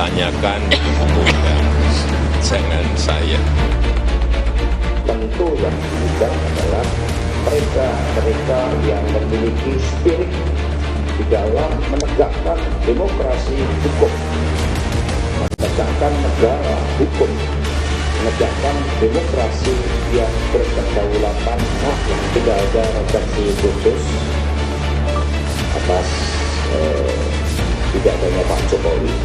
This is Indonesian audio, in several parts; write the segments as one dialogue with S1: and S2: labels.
S1: tanyakan, dihubungkan dengan saya.
S2: Tentu yang juga adalah mereka yang memiliki spirit di dalam menegakkan demokrasi hukum, menegakkan negara hukum, menegakkan demokrasi yang berkedaulatan. Tidak ada refleksi khusus atas tidak adanya Pak Jokowi.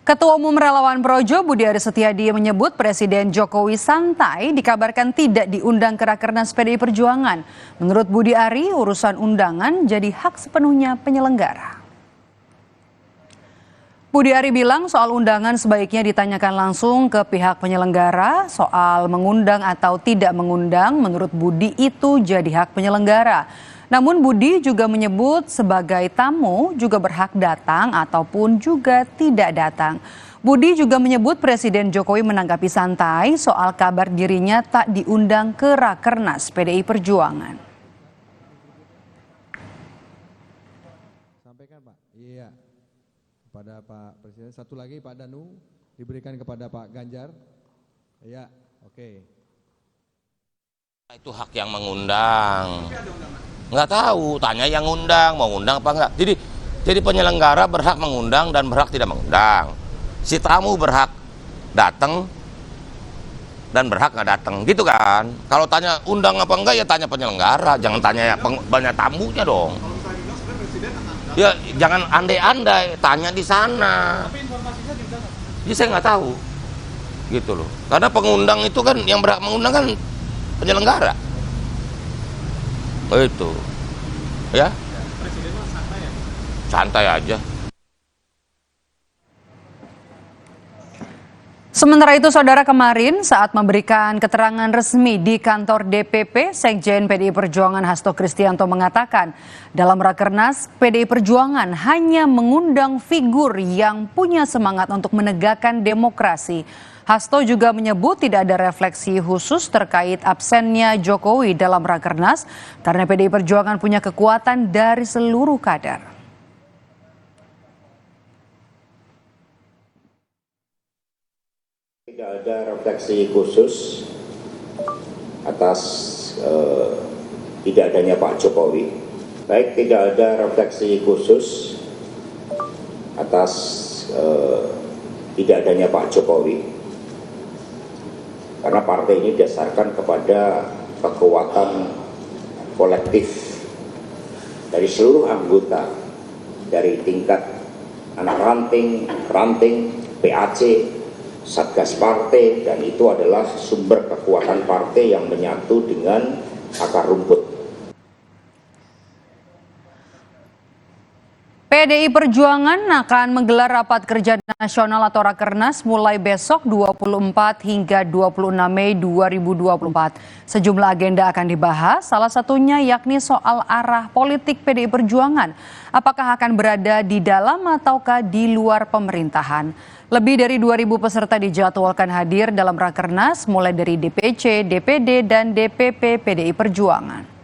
S3: Ketua Umum Relawan Projo Budi Aris Setiadi menyebut Presiden Jokowi santai dikabarkan tidak diundang ke Rakernas PDI Perjuangan. Menurut Budi Ari, urusan undangan jadi hak sepenuhnya penyelenggara. Budi Ari bilang soal undangan sebaiknya ditanyakan langsung ke pihak penyelenggara. Soal mengundang atau tidak mengundang, menurut Budi itu jadi hak penyelenggara. Namun Budi juga menyebut sebagai tamu juga berhak datang ataupun juga tidak datang. Budi juga menyebut Presiden Jokowi menanggapi santai soal kabar dirinya tak diundang ke Rakernas PDI Perjuangan.
S4: Sampaikan Pak. Iya. Kepada Pak Presiden. Satu lagi Pak Danu diberikan kepada Pak Ganjar. Iya, oke.
S5: Itu hak yang mengundang. Nggak tahu, tanya yang ngundang, mau ngundang apa enggak. Jadi penyelenggara berhak mengundang dan berhak tidak mengundang. Si tamu berhak datang dan berhak nggak datang, gitu kan. Kalau tanya undang apa enggak ya tanya penyelenggara, jangan tanya banyak tamunya dong. Ya jangan andai-andai, tanya di sana. Jadi saya nggak tahu, gitu loh. Karena pengundang itu kan yang berhak mengundang kan penyelenggara. Itu ya, santai aja.
S3: Sementara itu, saudara, kemarin saat memberikan keterangan resmi di kantor DPP, Sekjen PDI Perjuangan Hasto Kristianto mengatakan dalam Rakernas PDI Perjuangan hanya mengundang figur yang punya semangat untuk menegakkan demokrasi. Hasto juga menyebut tidak ada refleksi khusus terkait absennya Jokowi dalam Rakernas karena PDI Perjuangan punya kekuatan dari seluruh kader.
S2: Tidak ada refleksi khusus atas tidak adanya Pak Jokowi. Baik, tidak ada refleksi khusus atas tidak adanya Pak Jokowi. Karena partai ini didasarkan kepada kekuatan kolektif dari seluruh anggota, dari tingkat anak ranting, PAC, Satgas Partai, dan itu adalah sumber kekuatan partai yang menyatu dengan akar rumput.
S3: PDI Perjuangan akan menggelar rapat kerja nasional atau Rakernas mulai besok 24 hingga 26 Mei 2024. Sejumlah agenda akan dibahas, salah satunya yakni soal arah politik PDI Perjuangan. Apakah akan berada di dalam ataukah di luar pemerintahan? Lebih dari 2.000 peserta dijadwalkan hadir dalam Rakernas mulai dari DPC, DPD, dan DPP PDI Perjuangan.